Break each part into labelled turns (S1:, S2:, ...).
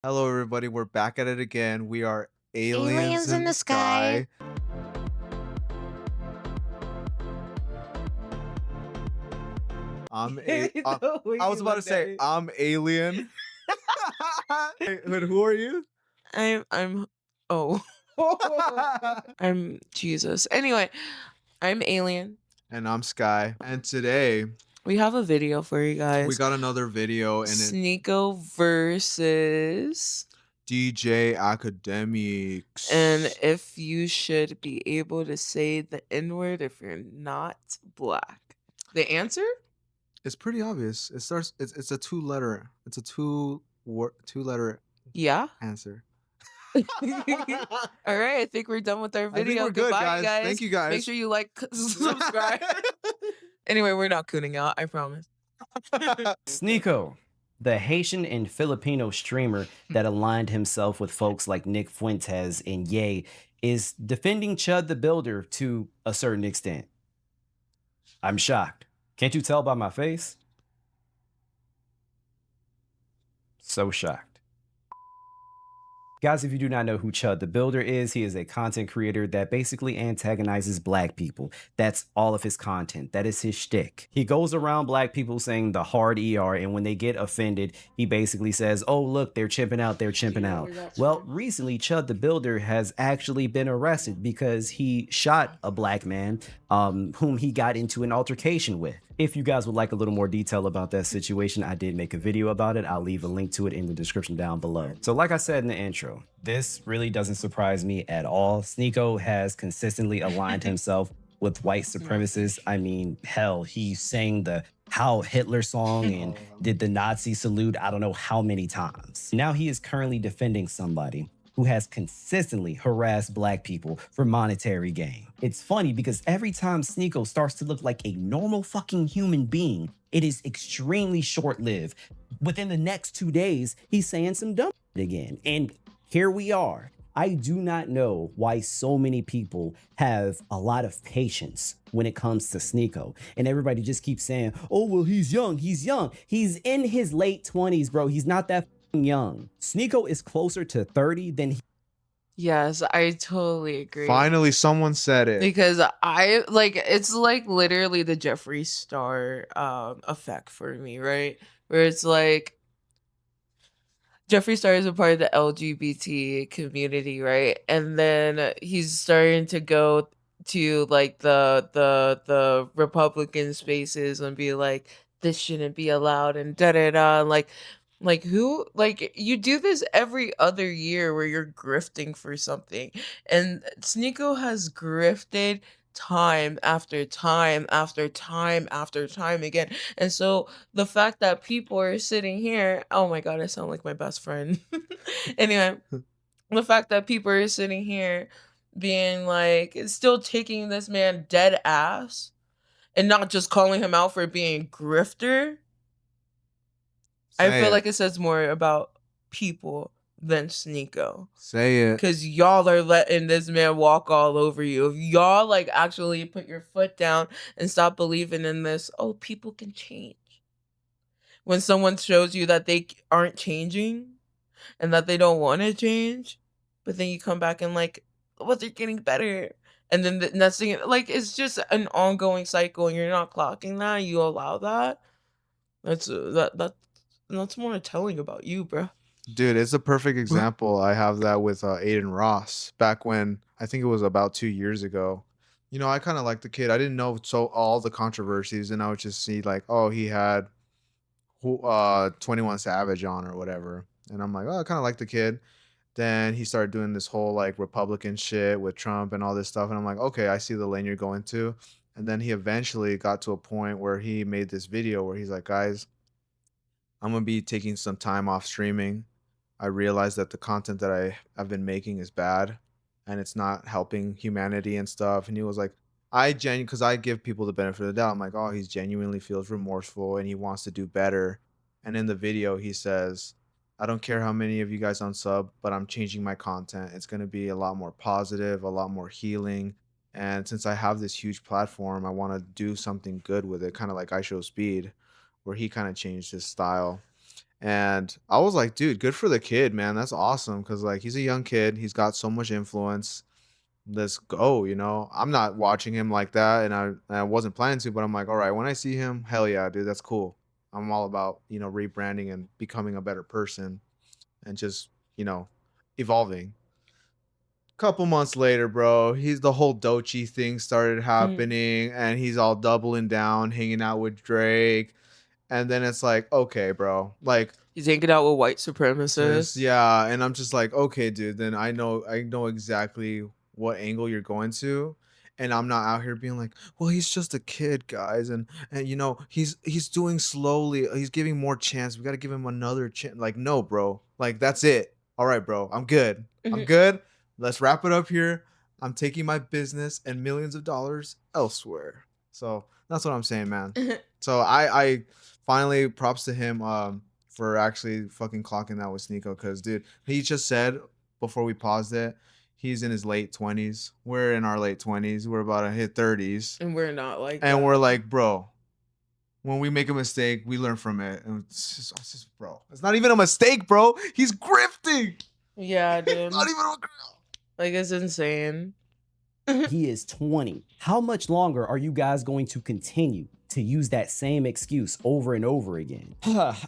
S1: Hello, everybody. We're back at it again. We are aliens
S2: Aliens in
S1: in the
S2: the sky.
S1: sky. I'm a.
S2: The way
S1: I was
S2: you
S1: about to
S2: looked at
S1: say
S2: me.
S1: I'm alien. Hey, who are you?
S2: I'm oh. I'm Jesus. Anyway, I'm Alien.
S1: And I'm Sky. And today
S2: We have a video for you
S1: we
S2: guys.
S1: got another video, and it
S2: Sneako versus
S1: DJ
S2: and
S1: Akademiks.
S2: if you should be able to say the N-word if you're not black. The answer?
S1: It's pretty obvious. It starts. It's a two letter. It's a two letter
S2: Yeah.
S1: answer.
S2: All right, I think we're done with our
S1: I think
S2: video.
S1: we're good,
S2: Goodbye,
S1: guys.
S2: guys.
S1: Thank you,
S2: Make
S1: guys.
S2: sure you like, subscribe. Anyway, we're not cooning out, I promise.
S3: Sneako, the Haitian and Filipino streamer that aligned himself with folks like Nick Fuentes and Ye, is defending Chud the Builder to a certain extent. I'm shocked. Can't you tell by my face? So shocked. Guys, if you do not know who Chud the Builder is, he is a content creator that basically antagonizes black people. That's all of his content. That is his shtick. He goes around black people saying the hard ER, and when they get offended, he basically says, oh, look, they're chimping out, they're chimping out. Well, recently, Chud the Builder has actually been arrested because he shot a black man whom he got into an altercation with. If you guys would like a little more detail about that situation, I did make a video about it. I'll leave a link to it in the description down below. So like I said in the intro, this really doesn't surprise me at all. Sneako has consistently aligned himself with white supremacists. I mean, hell, he sang the How Hitler song and did the Nazi salute I don't know how many times. Now he is currently defending somebody who has consistently harassed black people for monetary gain. It's funny because every time Sneako starts to look like a normal fucking human being, it is extremely short-lived. Within the next 2 days, he's saying some dumb shit again. And here we are. I do not know why so many people have a lot of patience when it comes to Sneako. And everybody just keeps saying, oh, well, he's young, he's young. He's in his late 20s, bro. He's not that young. Sneako is closer to 30 than
S2: Yes, I totally agree.
S1: Finally, someone said it.
S2: Because I like it's like literally the Jeffree Star effect for me, right? Where it's like Jeffree Star is a part of the LGBT community, right? And then he's starting to go to like the Republican spaces and be like, this shouldn't be allowed and da da da. Like who like you do this every other year where you're grifting for something. And Sneako has grifted time after time after time after time again. And so the fact that people are sitting here, oh my god, I sound like my best friend. Anyway, the fact that people are sitting here being like still taking this man dead ass and not just calling him out for being grifter, I
S1: Say
S2: feel
S1: it.
S2: like it says more about people than Sneako.
S1: Say it.
S2: Cause y'all are letting this man walk all over you. If y'all like actually put your foot down and stop believing in this, oh, people can change. When someone shows you that they aren't changing and that they don't want to change, but then you come back and like, well, they're getting better. And then the next thing, like, it's just an ongoing cycle, and you're not clocking that. You allow that. That's more telling about you, bro.
S1: Dude, it's a perfect example. I have that with Aiden Ross back when I think it was about 2 years ago. You know, I kind of like the kid. I didn't know so all the controversies, and I would just see like, oh, he had 21 Savage on or whatever, and I'm like, oh, I kind of like the kid. Then he started doing this whole like Republican shit with Trump and all this stuff, and I'm like, okay, I see the lane you're going to. And then he eventually got to a point where he made this video where he's like, guys, I'm gonna be taking some time off streaming. I realized that the content that I've been making is bad and it's not helping humanity and stuff. And he was like, because I give people the benefit of the doubt. I'm like, oh, he's genuinely feels remorseful and he wants to do better. And in the video, he says, I don't care how many of you guys unsub, but I'm changing my content. It's going to be a lot more positive, a lot more healing. And since I have this huge platform, I want to do something good with it, kind of like I Show Speed, where he kind of changed his style. And I was like, dude, good for the kid, man. That's awesome. Cause like he's a young kid. He's got so much influence. Let's go, you know. I'm not watching him like that, and I wasn't planning to, but I'm like, all right, when I see him, hell yeah, dude, that's cool. I'm all about, rebranding and becoming a better person and just, you know, evolving. Couple months later, bro, he's the whole Dochi thing started
S2: Mm.
S1: happening, and he's all doubling down, hanging out with Drake. And then it's like, okay, bro, like
S2: He's hanging out with white
S1: just
S2: supremacists.
S1: yeah, and I'm just like, okay, dude, then I know exactly what angle you're going to. And I'm not out here being like, well, he's just a kid, guys, and he's doing slowly, he's giving more chance. We gotta give him another chance. Like, no, bro. Like, that's it. All right, bro. I'm good. I'm good. Let's wrap it up here. I'm taking my business and millions of dollars elsewhere. So that's what I'm saying, man. So I finally props to him for actually fucking clocking that with Sneako, because dude, he just said before we paused it, he's in his late 20s. We're in our late 20s. We're about to hit 30s.
S2: And we're not like
S1: And we're
S2: that.
S1: like, bro, when we make a mistake, we learn from it. And it's just, bro, it's not even a mistake, bro. He's grifting.
S2: Yeah, dude.
S1: Not even a
S2: Like, it's insane.
S3: He is 20. How much longer are you guys going to continue to use that same excuse over and over again?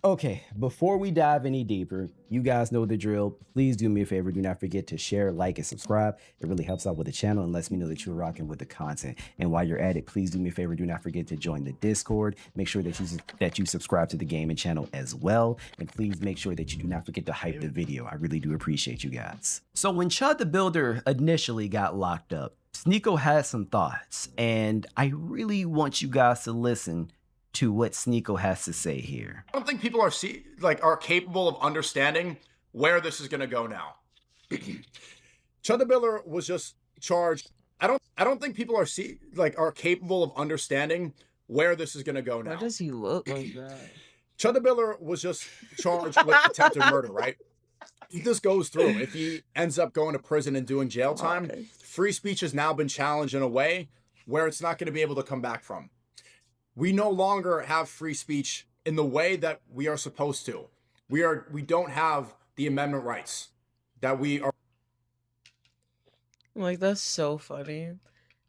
S3: Okay, before we dive any deeper, you guys know the drill. Please do me a favor. Do not forget to share, like, and subscribe. It really helps out with the channel and lets me know that you're rocking with the content. And while you're at it, please do me a favor. Do not forget to join the Discord. Make sure that you subscribe to the gaming channel as well. And please make sure that you do not forget to hype the video. I really do appreciate you guys. So when Chud the Builder initially got locked up, Sneako has some thoughts, and I really want you guys to listen to what Sneako has to say here.
S4: I don't think people are capable of understanding where this is going to go now. Chud the Builder was just charged. I don't think people are capable of understanding where this is going to go now.
S2: Why does he look like that?
S4: Chud the Builder was just charged with attempted murder, right? If this goes through, if he ends up going to prison and doing jail time, free speech has now been challenged in a way where it's not going to be able to come back from. We no longer have free speech in the way that we are supposed to. We don't have the amendment rights that we are.
S2: Like, that's so funny. And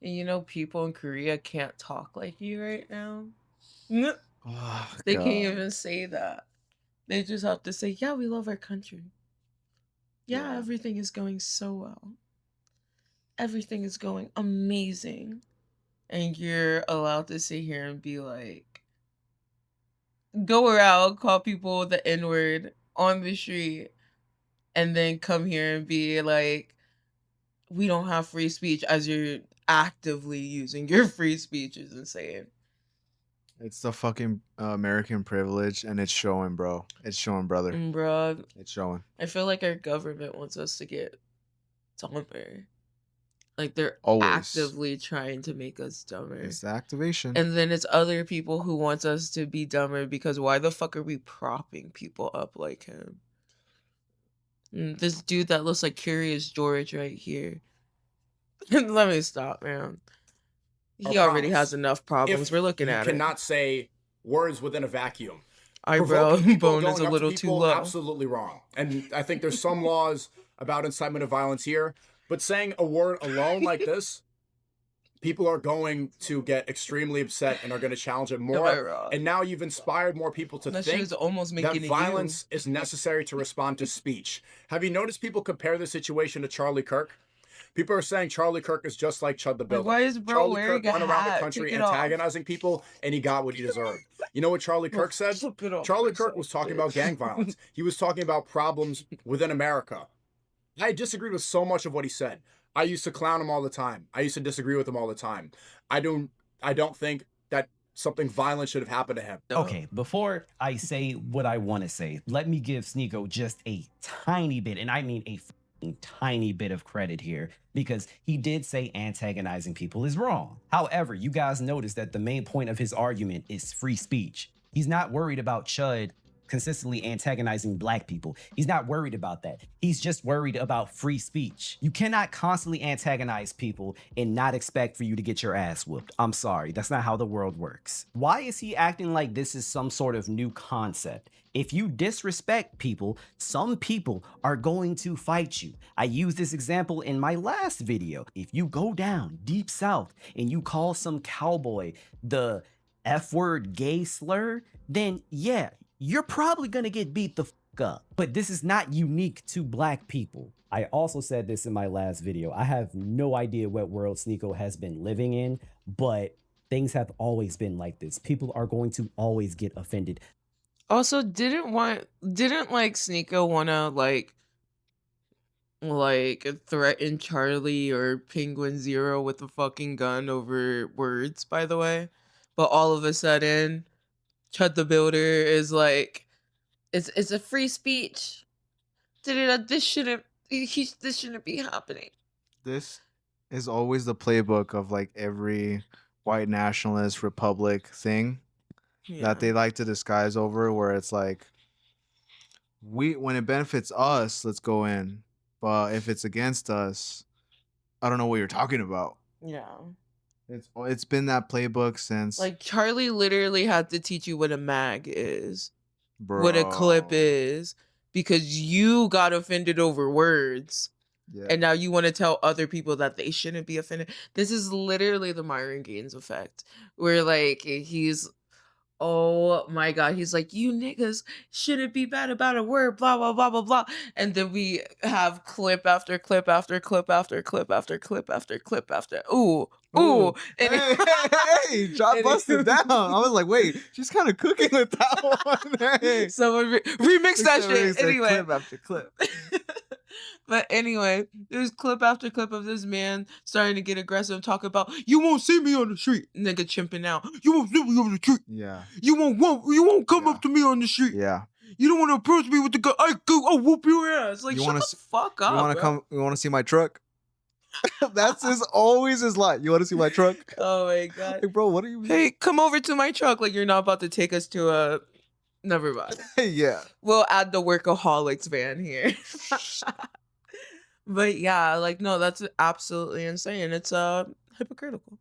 S2: you know, people in Korea can't talk like you right now.
S1: Oh,
S2: They
S1: God.
S2: can't even say that. They just have to say, yeah, we love our country. Yeah, everything is going so well. Everything is going amazing. And you're allowed to sit here and be like, go around, call people the N-word on the street, and then come here and be like, we don't have free speech, as you're actively using your free speech. Is insane.
S1: It's the fucking American privilege, and it's showing, bro. It's showing, brother.
S2: Bruh,
S1: It's showing.
S2: I feel like our government wants us to get dumber. Like, they're
S1: Always.
S2: actively trying to make us dumber.
S1: It's the activation.
S2: And then it's other people who want us to be dumber, because why the fuck are we propping people up like him? This dude that looks like Curious George right here. Let me stop, man. He already has enough problems. We're looking at it.
S4: You cannot say words within a vacuum.
S2: Eyebrow
S4: Provoking people,
S2: bone is a
S4: going up to
S2: little too
S4: people,
S2: low.
S4: absolutely wrong. And I think there's some laws about incitement of violence here, but saying a word alone like this, people are going to get extremely upset and are going to challenge it
S2: Am I
S4: more.
S2: wrong?
S4: And now you've inspired more people to
S2: That shit
S4: think
S2: is almost
S4: that
S2: making it
S4: violence is necessary to respond to speech. Have you noticed people compare the situation to Charlie Kirk? People are saying Charlie Kirk is just like Chud the Builder.
S2: why is bro
S4: Charlie
S2: wearing
S4: Kirk
S2: a
S4: went around the
S2: hat?
S4: country
S2: Take it off.
S4: antagonizing people, and he got what he deserved. You know what Charlie Kirk said?
S2: Flip it off
S4: Charlie
S2: for a
S4: Kirk was
S2: sec,
S4: talking about
S2: bitch.
S4: gang violence. He was talking about problems within America. I disagreed with so much of what he said. I used to clown him all the time. I used to disagree with him all the time. I don't think that something violent should have happened to him.
S3: Okay, before I say what I want to say, let me give Sneako just a tiny bit, and I mean a tiny bit of credit here, because he did say antagonizing people is wrong. However, you guys notice that the main point of his argument is free speech. He's not worried about Chud consistently antagonizing black people. He's not worried about that. He's just worried about free speech. You cannot constantly antagonize people and not expect for you to get your ass whooped. I'm sorry, that's not how the world works. Why is he acting like this is some sort of new concept? If you disrespect people, some people are going to fight you. I used this example in my last video. If you go down deep south and you call some cowboy the F-word gay slur, then yeah, you're probably gonna get beat the fuck up. But this is not unique to black people. I also said this in my last video. I have no idea what world Sneako has been living in, but things have always been like this. People are going to always get offended.
S2: Also, didn't like Sneako wanna like threaten Charlie or Penguin Zero with a fucking gun over words, by the way? But all of a sudden, Chud the Builder is like, it's a free speech. This shouldn't this shouldn't be happening.
S1: This is always the playbook of like every white nationalist republic thing
S2: Yeah.
S1: that they like to disguise over, where it's like, when it benefits us, let's go in. But if it's against us, I don't know what you're talking about.
S2: Yeah.
S1: It's been that playbook since,
S2: Like Charlie literally had to teach you what a mag is, what a clip
S1: bro.
S2: is, because you got offended over words.
S1: Yeah.
S2: And now you want to tell other people that they shouldn't be offended. This is literally the Myron Gaines effect, where like he's, oh my god, he's like, you niggas shouldn't be bad about a word, blah blah blah blah blah. And then we have clip after clip after clip after clip after clip after clip after ooh.
S1: Ooh.
S2: And
S1: Hey, hey, drop busted down. I was like, wait, she's kind of cooking with that one. Hey.
S2: someone remix that shit. Anyway.
S1: Clip after clip.
S2: But anyway, there's clip after clip of this man starting to get aggressive, talk about, you won't see me on the street, nigga chimping out. You won't see me on the street.
S1: Yeah.
S2: You won't come
S1: Yeah.
S2: up to me on the street.
S1: Yeah.
S2: You don't want to approach me with the gun. I'll whoop your ass. Like,
S1: You
S2: shut
S1: wanna
S2: the fuck up.
S1: You want to
S2: bro.
S1: come? You want to see my truck? That's always his line. You want to see my truck?
S2: Oh my god.
S1: Like, bro, what are you?
S2: Hey, come over to my truck. Like, you're not about to take us to a. Never mind.
S1: Yeah.
S2: We'll add the workaholics van here. But yeah, like, no, that's absolutely insane. It's hypocritical.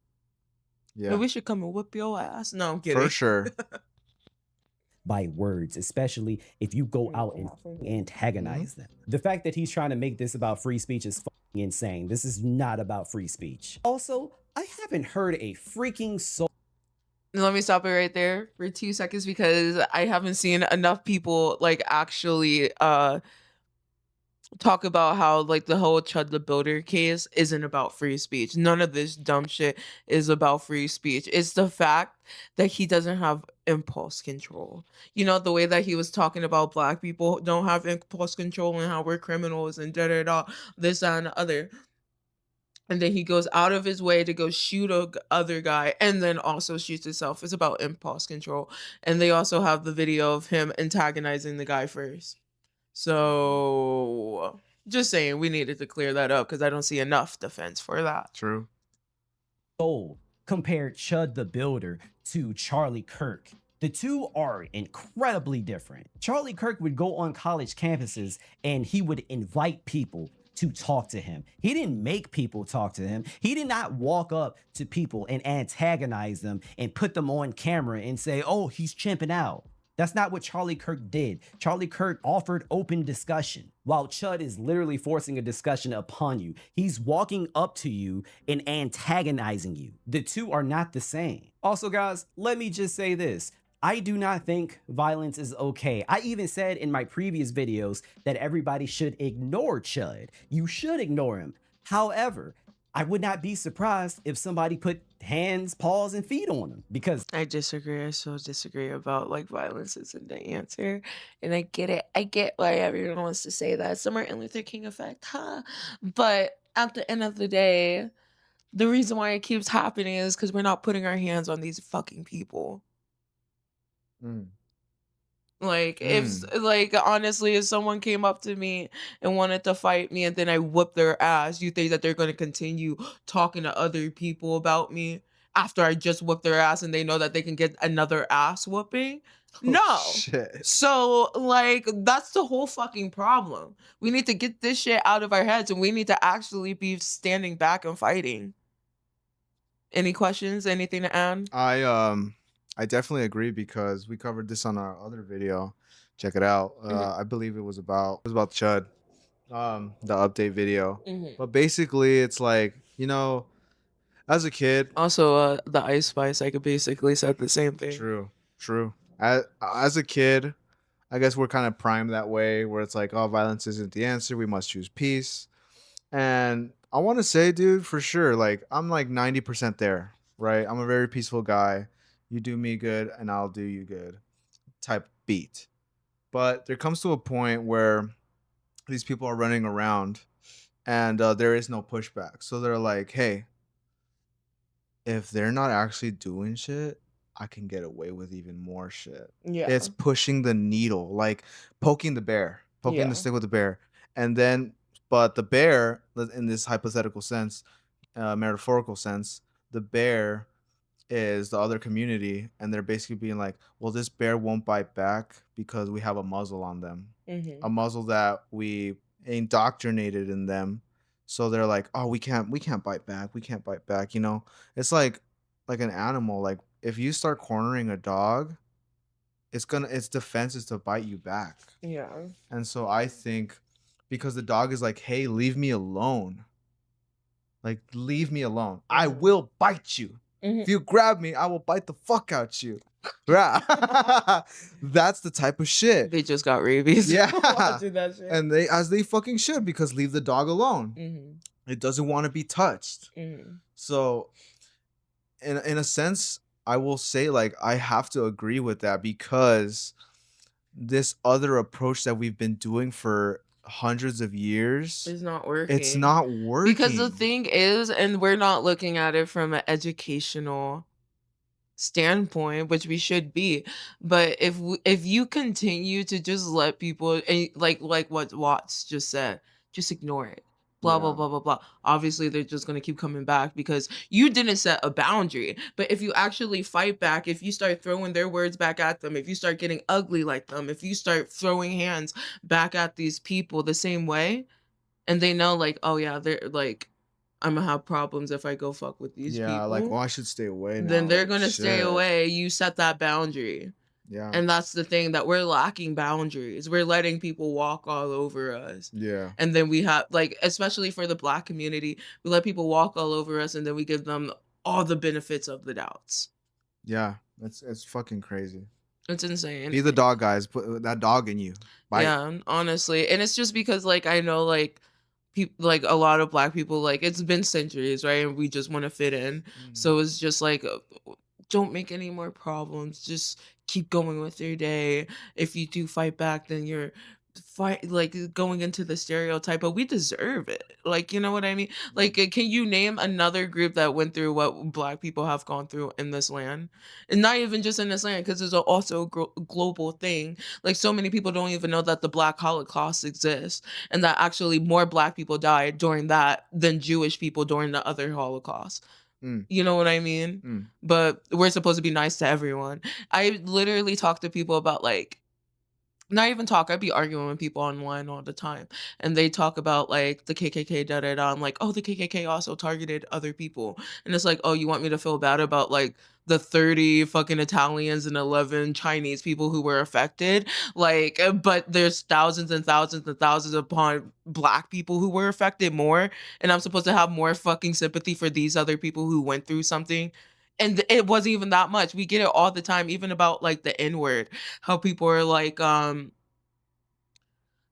S1: Yeah.
S2: We should come and whip your ass. No, I'm kidding.
S1: For sure.
S3: By words, especially if you go out and antagonize them. The fact that he's trying to make this about free speech is fucking insane. This is not about free speech. Also, I haven't heard a freaking soul.
S2: Let me stop it right there for 2 seconds, because I haven't seen enough people like actually talk about how like the whole Chud the Builder case isn't about free speech. None of this dumb shit is about free speech. It's the fact that he doesn't have impulse control. You know, the way that he was talking about black people don't have impulse control and how we're criminals and da da da, this, that, and the other. And then he goes out of his way to go shoot a other guy and then also shoots himself. It's about impulse control. And they also have the video of him antagonizing the guy first. So just saying, we needed to clear that up because I don't see enough defense for that.
S1: True.
S3: Soul compared Chud the Builder to Charlie Kirk. The two are incredibly different. Charlie Kirk would go on college campuses and he would invite people to talk to him. He didn't make people talk to him. He did not walk up to people and antagonize them and put them on camera and say, oh, he's chimping out. That's not what Charlie Kirk did. Charlie Kirk offered open discussion, while Chud is literally forcing a discussion upon you. He's walking up to you and antagonizing you. The two are not the same. Also, guys, let me just say this. I do not think violence is okay. I even said in my previous videos that everybody should ignore Chud. You should ignore him. However, I would not be surprised if somebody put hands, paws, and feet on him, because
S2: I disagree. I so disagree about like violence isn't the answer. And I get it. I get why everyone wants to say that. It's the Martin Luther King effect, huh? But at the end of the day, the reason why it keeps happening is because we're not putting our hands on these fucking people.
S1: Mm.
S2: Like, like, honestly, if someone came up to me and wanted to fight me and then I whoop their ass, you think that they're going to continue talking to other people about me after I just whooped their ass and they know that they can get another ass whooping? No.
S1: Shit.
S2: So, like, that's the whole fucking problem. We need to get this shit out of our heads and we need to actually be standing back and fighting. Any questions? Anything to add?
S1: I definitely agree because we covered this on our other video. Check it out.
S2: Mhm.
S1: I believe it was about Chud, the update video.
S2: Mhm.
S1: But basically, it's like, as a kid,
S2: Also, the Ice Spice, I could basically said the same thing.
S1: true. As a kid, I guess we're kind of primed that way, where it's like, oh, violence isn't the answer. We must choose peace. And I want to say, dude, for sure, like I'm like 90% there, right? I'm a very peaceful guy. You do me good, and I'll do you good type beat. But there comes to a point where these people are running around and there is no pushback. So they're like, hey, if they're not actually doing shit, I can get away with even more shit.
S2: Yeah.
S1: It's pushing the needle, like poking the bear, poking
S2: Yeah.
S1: the stick with the bear. And then, but the bear, in this hypothetical sense, metaphorical sense, the bear is the other community, and they're basically being like, well, this bear won't bite back because we have a muzzle on them, a
S2: Mhm.
S1: muzzle that we indoctrinated in them. So they're like, oh, we can't bite back, we can't bite back. It's like an animal. Like if you start cornering a dog, its defense is to bite you back.
S2: Yeah.
S1: And so I think because the dog is like, hey, leave me alone. Like, leave me alone. I
S2: Mhm.
S1: will bite you.
S2: Mhm.
S1: If you grab me, I will bite the fuck out you. Right. That's the type of shit.
S2: They just got rabies.
S1: Yeah.
S2: Watching that shit.
S1: And as they fucking should, because leave the dog alone.
S2: Mhm.
S1: It doesn't want to be touched.
S2: Mhm.
S1: So in a sense, I will say like I have to agree with that because this other approach that we've been doing for hundreds of years,
S2: It's not
S1: it's
S2: working.
S1: not
S2: Because the
S1: working.
S2: thing is, and we're not looking at it from an educational standpoint, which we should be, but if you continue to just let people and like what Watts just said, just ignore it. Blah blah
S1: Yeah.
S2: blah blah blah. Obviously, they're just gonna keep coming back because you didn't set a boundary. But if you actually fight back, if you start throwing their words back at them, if you start getting ugly like them, if you start throwing hands back at these people the same way, and they know like, oh yeah, they're like, I'm gonna have problems if I go fuck with these
S1: Yeah, like,
S2: people,
S1: well, I should stay away
S2: then
S1: now.
S2: they're
S1: Like,
S2: gonna stay
S1: shit.
S2: away. You set that boundary.
S1: Yeah.
S2: And that's the thing, that we're lacking boundaries. We're letting people walk all over us.
S1: Yeah.
S2: And then we have like, especially for the Black community, we let people walk all over us and then we give them all the benefits of the doubts.
S1: Yeah. It's fucking crazy.
S2: It's insane.
S1: Be the dog, guys. Put that dog in you. Bite.
S2: Yeah, honestly. And it's just because like I know like people, like a lot of Black people, like it's been centuries, right? And we just want to fit in. So it's just like don't make any more problems. Just keep going with your day. If you do fight back, then you're fight like going into the stereotype, but we deserve it. Like, you know what I mean? Like, can you name another group that went through what Black people have gone through in this land? And not even just in this land, because it's also a global thing. Like, so many people don't even know that the Black Holocaust exists, and that actually more Black people died during that than Jewish people during the other Holocaust.
S1: Mm.
S2: You know what I mean?
S1: Mm.
S2: But we're supposed to be nice to everyone. I literally talk to people about like, not even talk, I'd be arguing with people online all the time. And they talk about like the KKK, da da da. I'm like, oh, the KKK also targeted other people. And it's like, oh, you want me to feel bad about like the 30 fucking Italians and 11 Chinese people who were affected? Like, but there's thousands and thousands and thousands upon Black people who were affected more. And I'm supposed to have more fucking sympathy for these other people who went through something. And it wasn't even that much. We get it all the time, even about like the N word, how people are like,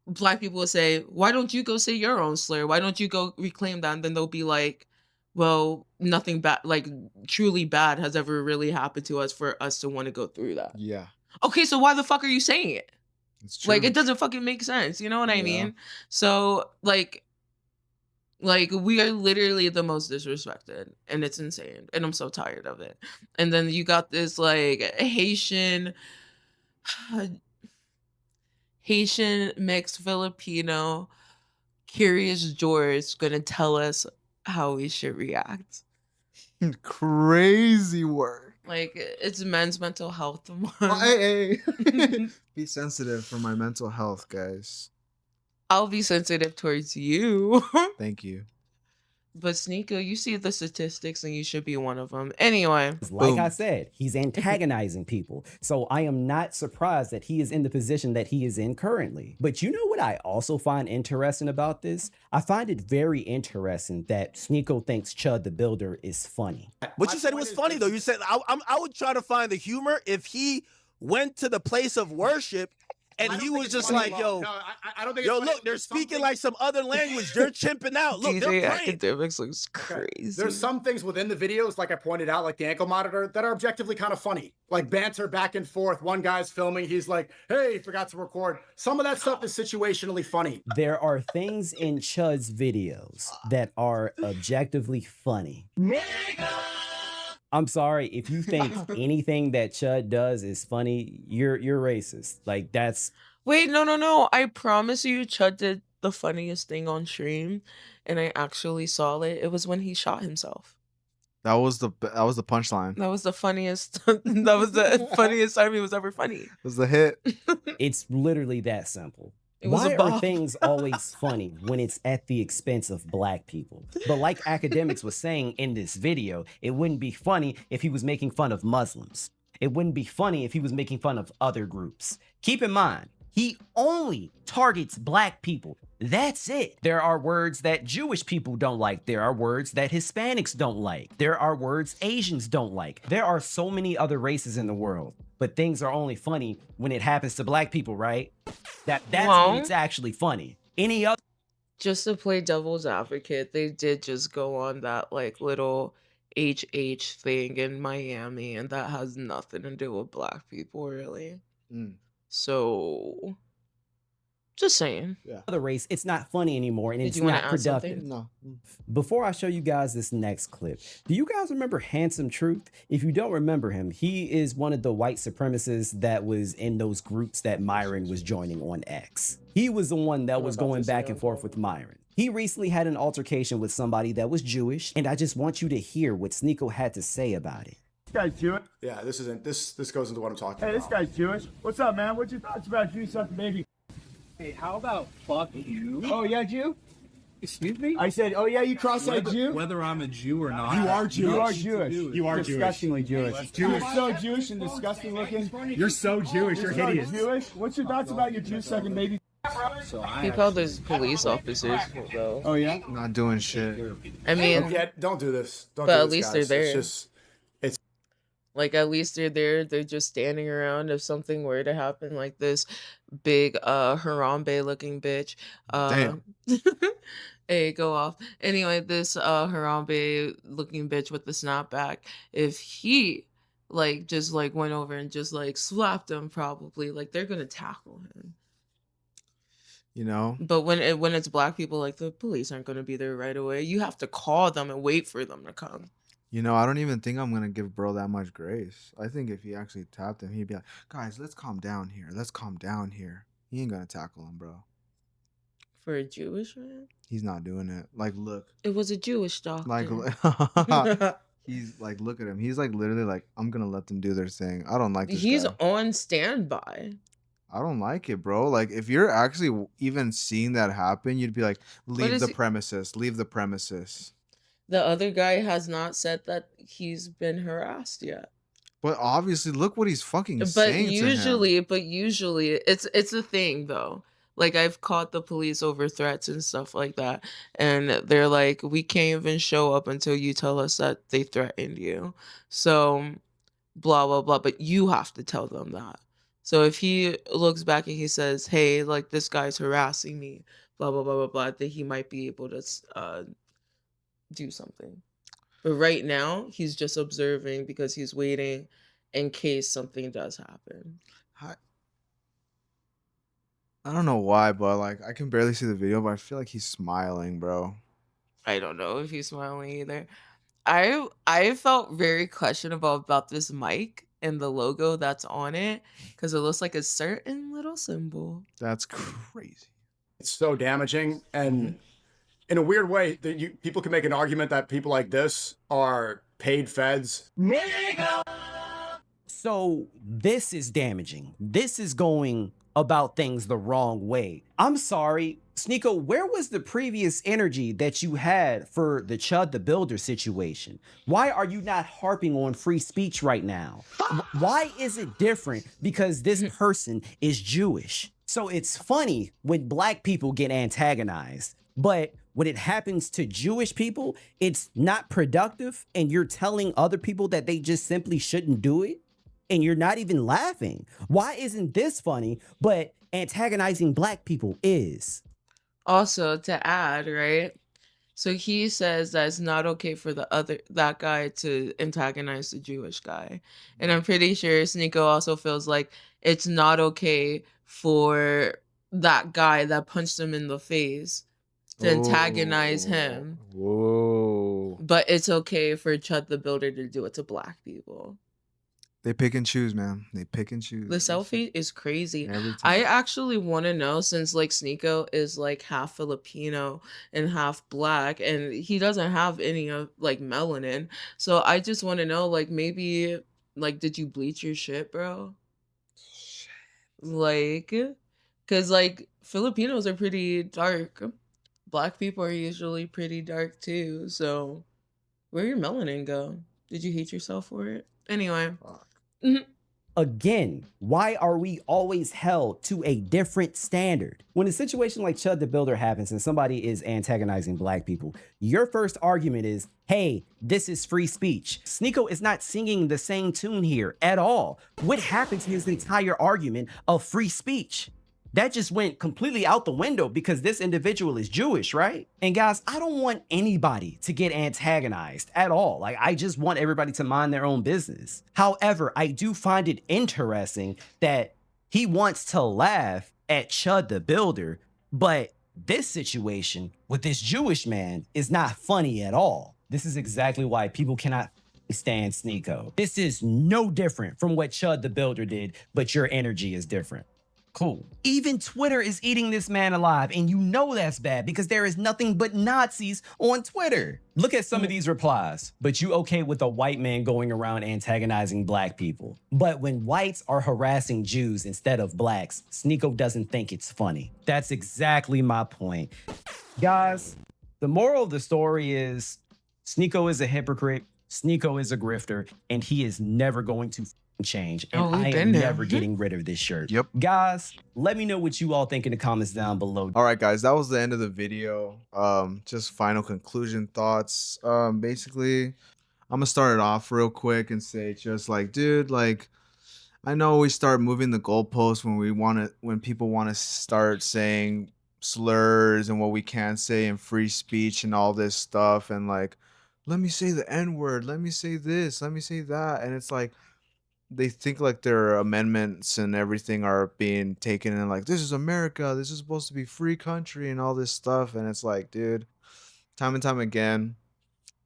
S2: Black people will say, why don't you go say your own slur? Why don't you go reclaim that? And then they'll be like, well, nothing bad, like truly bad has ever really happened to us for us to want to go through that.
S1: Yeah.
S2: Okay, so why the fuck are you saying it?
S1: It's true.
S2: Like, it doesn't fucking make sense. You know what I
S1: Yeah.
S2: mean? So, like we are literally the most disrespected, and it's insane, and I'm so tired of it. And then you got this like Haitian mixed Filipino Curious George gonna tell us how we should react.
S1: Crazy work.
S2: Like, it's Men's Mental Health Month.
S1: Oh, hey. Be sensitive for my mental health, guys.
S2: I'll be sensitive towards you.
S1: Thank you.
S2: But Sneako, you see the statistics and you should be one of them. Anyway.
S3: Like I
S1: Boom.
S3: said, he's antagonizing people. So I am not surprised that he is in the position that he is in currently. But you know what I also find interesting about this? I find it very interesting that Sneako thinks Chud the Builder is funny.
S5: But you said it was funny, though. You said I would try to find the humor if he went to the place of worship and he was just like, yo,
S4: I don't think
S5: yo,
S4: it's funny.
S5: look, they're speaking like some other language. They're chimping out. Look,
S2: DJ
S5: they're praying.
S2: Akademiks looks crazy.
S4: There's some things within the videos, like I pointed out, like the ankle monitor, that are objectively kind of funny. Like banter back and forth. One guy's filming, he's like, hey, forgot to record. Some of that stuff is situationally funny.
S3: There are things in Chud's videos that are objectively funny. I'm sorry, if you think anything that Chud does is funny, you're racist. Like that's
S2: Wait, no. I promise you, Chud did the funniest thing on stream, and I actually saw it. It was when he shot himself.
S1: That was the punchline.
S2: That was the funniest. That was the funniest time he was ever funny.
S1: It was the hit.
S3: it's literally that simple.
S2: It was
S3: Why
S2: a
S3: are
S2: bop.
S3: things always funny when it's at the expense of black people? But like Akademiks was saying in this video, it wouldn't be funny if he was making fun of Muslims. It wouldn't be funny if he was making fun of other groups. Keep in mind, he only targets black people. That's it. There are words that Jewish people don't like. There are words that Hispanics don't like. There are words Asians don't like. There are so many other races in the world, but things are only funny when it happens to black people, right? That's
S2: Well,
S3: when it's actually funny. Any other
S2: just to play devil's advocate, they did just go on that like little HH thing in Miami, and that has nothing to do with black people, really.
S1: Mm.
S2: So, just saying.
S3: race, it's not funny anymore and
S2: Did
S3: it's
S2: you wanna
S3: not
S2: add something?
S3: productive.
S1: No.
S3: Before I show you guys this next clip, do you guys remember Handsome Truth? If you don't remember him, he is one of the white supremacists that was in those groups that Myron was joining on X. He was the one that was going back and forth with Myron. He recently had an altercation with somebody that was Jewish, and I just want you to hear what Sneako had to say about it.
S6: This guy's Jewish.
S4: Yeah, this goes into what I'm talking
S6: Hey,
S4: about.
S6: this guy's Jewish. What's up, man? What's your thoughts about Jew sucking baby?
S7: Hey, how about fuck you?
S6: Oh, yeah, Jew?
S7: Excuse me?
S6: I said, oh, yeah, you cross-eyed Jew?
S7: Whether I'm a Jew or not.
S6: You are Jewish. You are disgustingly Jewish.
S7: Jewish.
S6: You're so Jewish and disgusting looking.
S7: You're so Jewish, you're hideous.
S6: So Jewish. What's your thoughts about your Jew sucking baby?
S7: So I
S2: He called his police officers, though.
S6: Oh, yeah?
S1: Not doing shit.
S2: I mean,
S4: Yeah, don't do this. Don't
S2: But
S4: do
S2: at
S4: this,
S2: least
S4: guys.
S2: they're
S4: It's
S2: there.
S4: just,
S2: like, at least they're there. They're just standing around. If something were to happen, like this big Harambe looking bitch.
S1: Damn.
S2: Hey, go off. Anyway, this Harambe looking bitch with the snapback, if he like just like went over and just like slapped him, probably like they're gonna tackle him.
S1: You know?
S2: But when it's black people, like the police aren't gonna be there right away. You have to call them and wait for them to come.
S1: You know, I don't even think I'm gonna give bro that much grace. I think if he actually tapped him, he'd be like, guys, let's calm down here. Let's calm down here. He ain't gonna tackle him, bro.
S2: For a Jewish man,
S1: He's not doing it. Like, look.
S2: it was a Jewish doctor.
S1: Like, he's like, look at him. He's like literally like, I'm gonna let them do their thing. I don't like this
S2: He's
S1: guy.
S2: on standby.
S1: I don't like it, bro. Like, if you're actually even seeing that happen, you'd be like, leave
S2: is
S1: the
S2: he-
S1: premises. Leave the premises.
S2: The other guy has not said that he's been harassed yet.
S1: But obviously, look what he's fucking saying to him.
S2: But usually it's a thing though. Like I've caught the police over threats and stuff like that, and they're like, "We can't even show up until you tell us that they threatened you." So, blah blah blah. But you have to tell them that. So if he looks back and he says, "Hey, like this guy's harassing me," blah blah blah blah blah, then he might be able to do something. But right now, he's just observing because he's waiting in case something does happen.
S1: I don't know why, but like I can barely see the video, but I feel like he's smiling, bro.
S2: I don't know if he's smiling either. I felt very questionable about this mic and the logo that's on it because it looks like a certain little symbol.
S1: That's crazy.
S4: it's so damaging. And in a weird way, people can make an argument that people like this are paid feds.
S3: So this is damaging. This is going about things the wrong way. I'm sorry, Sneako, where was the previous energy that you had for the Chud the Builder situation? Why are you not harping on free speech right now? Why is it different because this person is Jewish? So it's funny when black people get antagonized, but when it happens to Jewish people, it's not productive, and you're telling other people that they just simply shouldn't do it, and you're not even laughing. Why isn't this funny, but antagonizing black people is?
S2: Also, to add, right? So he says that it's not okay for that guy to antagonize the Jewish guy. And I'm pretty sure Sneako also feels like it's not okay for that guy that punched him in the face to antagonize him.
S1: Whoa.
S2: But it's okay for Chud the Builder to do it to black people.
S1: They pick and choose, man. They pick and choose.
S2: The selfie is crazy.
S1: Every
S2: I
S1: time.
S2: actually want to know, since like Sneako is like half Filipino and half black, and he doesn't have any of like melanin. So I just want to know, like, maybe like, did you bleach your shit, bro? Like, cause like Filipinos are pretty dark. Black people are usually pretty dark too. So where your melanin go? Did you hate yourself for it? Anyway. Mhm.
S3: Again, why are we always held to a different standard? When a situation like Chud the Builder happens and somebody is antagonizing black people, your first argument is, hey, this is free speech. Sneako is not singing the same tune here at all. What happened to his entire argument of free speech? That just went completely out the window because this individual is Jewish, right? And guys, I don't want anybody to get antagonized at all. Like, I just want everybody to mind their own business. However, I do find it interesting that he wants to laugh at Chud the Builder, but this situation with this Jewish man is not funny at all. This is exactly why people cannot stand Sneako. This is no different from what Chud the Builder did, but your energy is different. Cool. Even Twitter is eating this man alive, and you know that's bad because there is nothing but Nazis on Twitter. Look at some of these replies. But you okay with a white man going around antagonizing black people. But when whites are harassing Jews instead of blacks, Sneako doesn't think it's funny. That's exactly my point. Guys, the moral of the story is Sneako is a hypocrite, Sneako is a grifter, and he is never going to change, and I am never getting rid of this shirt.
S1: Yep.
S3: Guys, let me know what you all think in the comments down below.
S1: All right, guys, that was the end of the video. Just final conclusion thoughts. Basically, I'm gonna start it off real quick and say just like, dude, like, I know we start moving the goalposts when people want to start saying slurs and what we can't say in free speech and all this stuff, and like, let me say the N-word, let me say this, let me say that, and it's like they think like their amendments and everything are being taken and like, this is America, this is supposed to be free country and all this stuff, and it's like, dude, time and time again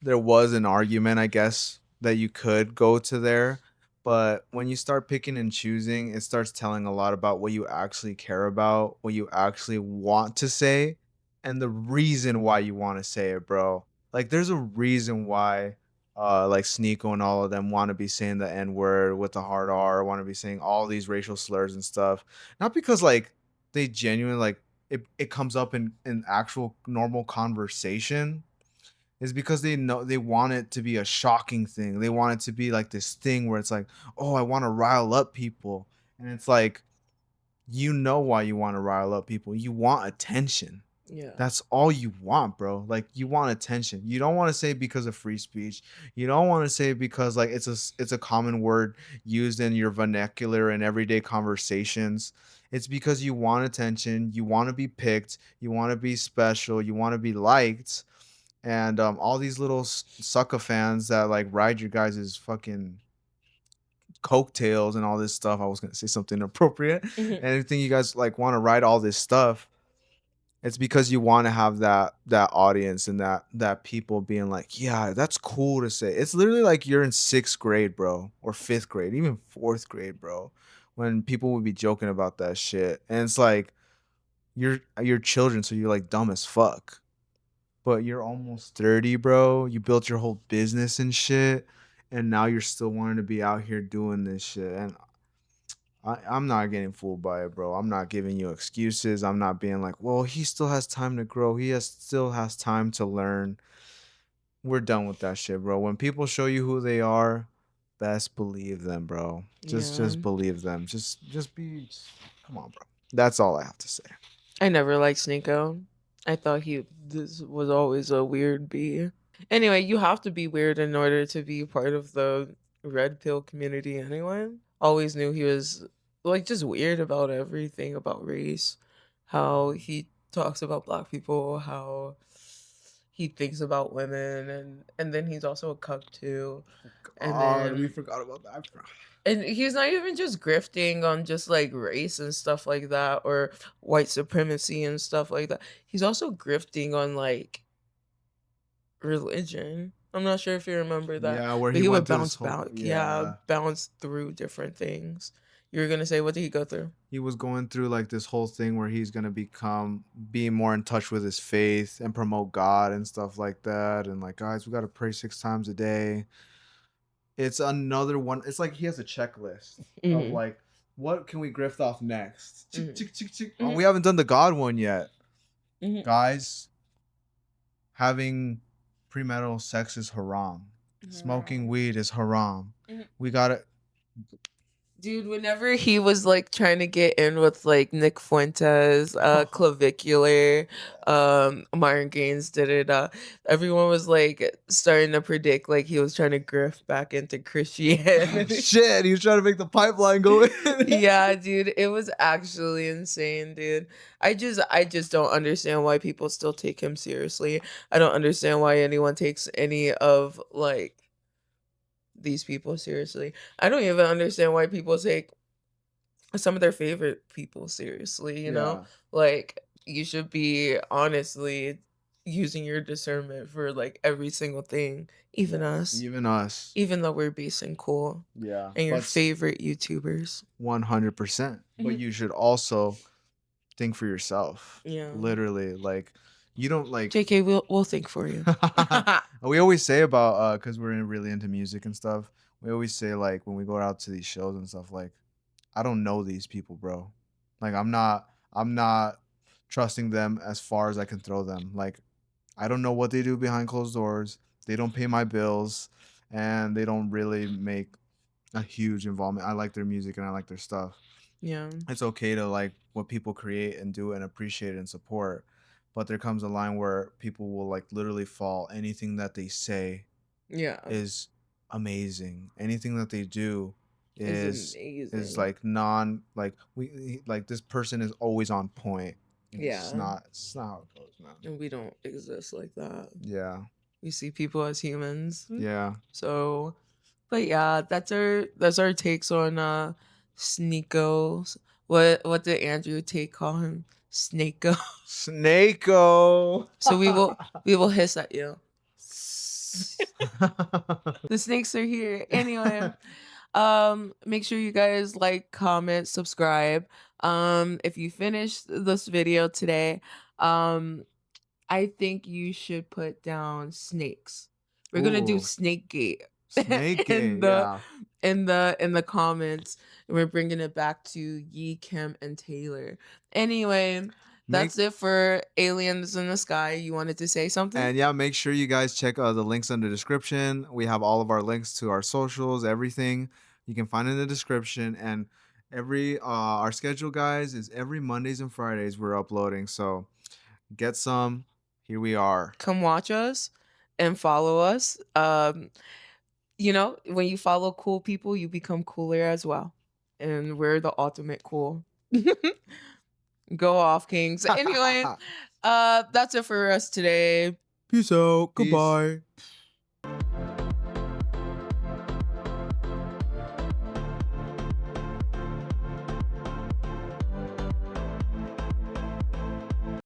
S1: there was an argument, I guess, that you could go to there. But when you start picking and choosing, it starts telling a lot about what you actually care about, what you actually want to say, and the reason why you want to say it, bro. Like, there's a reason why, like Sneako and all of them want to be saying the N word with the hard R, want to be saying all these racial slurs and stuff. Not because like they genuinely like it comes up in actual normal conversation, is because they know they want it to be a shocking thing. They want it to be like this thing where it's like, oh, I want to rile up people. And it's like, you know why you want to rile up people. You want attention.
S2: Yeah.
S1: That's all you want, bro. Like, you want attention. You don't want to say because of free speech. You don't want to say because like it's a common word used in your vernacular and everyday conversations. It's because you want attention, you want to be picked, you want to be special, you want to be liked, and all these little sucker fans that like ride your guys' fucking coattails and all this stuff. I was gonna say something inappropriate. And anything you guys like want to ride all this stuff, it's because you want to have that audience and that people being like, yeah, that's cool to say. It's literally like you're in 6th grade, bro, or 5th grade, even 4th grade, bro, when people would be joking about that shit. And it's like you're children, so you're like dumb as fuck. But you're almost 30, bro. You built your whole business and shit. and now you're still wanting to be out here doing this shit. And I'm not getting fooled by it, bro. I'm not giving you excuses. I'm not being like, well, he still has time to grow. Still has time to learn. We're done with that shit, bro. When people show you who they are, best believe them, bro. Just
S2: Yeah.
S1: just believe them. Just be come on, bro. That's all I have to say.
S2: I never liked Sneako. I thought this was always a weird bee. Anyway, you have to be weird in order to be part of the red pill community anyway. Always knew he was like just weird about everything about race. How he talks about black people, how he thinks about women, and then he's also a cuck too. And
S1: God, we
S2: then
S1: forgot about that.
S2: and he's not even just grifting on just like race and stuff like that or white supremacy and stuff like that. He's also grifting on like religion. I'm not sure if you remember that.
S1: Yeah, where
S2: But
S1: he
S2: he
S1: went
S2: would
S1: through this
S2: bounce
S1: whole
S2: back. Yeah,
S1: yeah.
S2: bounce through different things. You were gonna say, what did he go through?
S1: He was going through like this whole thing where he's gonna be more in touch with his faith and promote God and stuff like that. And like, guys, we gotta pray 6 times a day. It's another one. It's like he has a checklist of
S2: Mhm.
S1: like, what can we grift off next?
S2: Mhm.
S1: Chick, chick, chick. Oh, we haven't done the God one yet,
S2: Mhm.
S1: guys. Having premarital sex is haram. Smoking weed is haram.
S2: Mhm.
S1: We gotta.
S2: Dude, whenever he was like trying to get in with like Nick Fuentes, Clavicular, Martin Gaines did it, everyone was like starting to predict like he was trying to grift back into Christianity.
S1: Shit, he was trying to make the pipeline go in.
S2: Yeah, dude, it was actually insane, dude. I just don't understand why people still take him seriously. I don't understand why anyone takes any of like these people seriously. I don't even understand why people take some of their favorite people seriously, you know?
S1: Yeah.
S2: Like you should be honestly using your discernment for like every single thing, even us,
S1: Even us.
S2: even though we're beast and cool
S1: Yeah.
S2: and your
S1: But
S2: favorite YouTubers.
S1: 100%. But
S2: Mhm.
S1: you should also think for yourself.
S2: Yeah.
S1: Literally, like you don't like.
S2: JK, we'll think for you.
S1: We always say about because we're really into music and stuff. We always say like when we go out to these shows and stuff like, I don't know these people, bro. Like I'm not trusting them as far as I can throw them. Like I don't know what they do behind closed doors. They don't pay my bills, and they don't really make a huge involvement. I like their music and I like their stuff.
S2: Yeah.
S1: It's okay to like what people create and do and appreciate and support, but there comes a line where people will like literally fall. Anything that they say
S2: Yeah.
S1: is amazing. Anything that they do
S2: It's
S1: is
S2: amazing.
S1: like non like we like this person is always on point.
S2: Yeah.
S1: It's not how it goes, man.
S2: And we don't exist like that.
S1: Yeah.
S2: We see people as humans.
S1: Yeah.
S2: So, but yeah, that's our takes on Sneako. What did Andrew Tate call him? Sneako.
S1: Sneako.
S2: So we will hiss at you. The snakes are here. Anyway, make sure you guys like, comment, subscribe. If you finished this video today, I think you should put down snakes. We're gonna do
S1: Ooh.
S2: Snake Gate
S1: Snake
S2: in
S1: game,
S2: the
S1: yeah.
S2: in the comments. And we're bringing it back to Yi, Kim, and Taylor. Anyway, that's it for Aliens in the Sky. You wanted to say something?
S1: And yeah, make sure you guys check the links in the description. We have all of our links to our socials, everything you can find in the description. And our schedule, guys, is every Mondays and Fridays we're uploading. So get some. Here we are.
S2: Come watch us and follow us. When you follow cool people, you become cooler as well. And we're the ultimate cool. Go off, Kings. Anyway, that's it for us today.
S1: Peace out.
S2: Goodbye.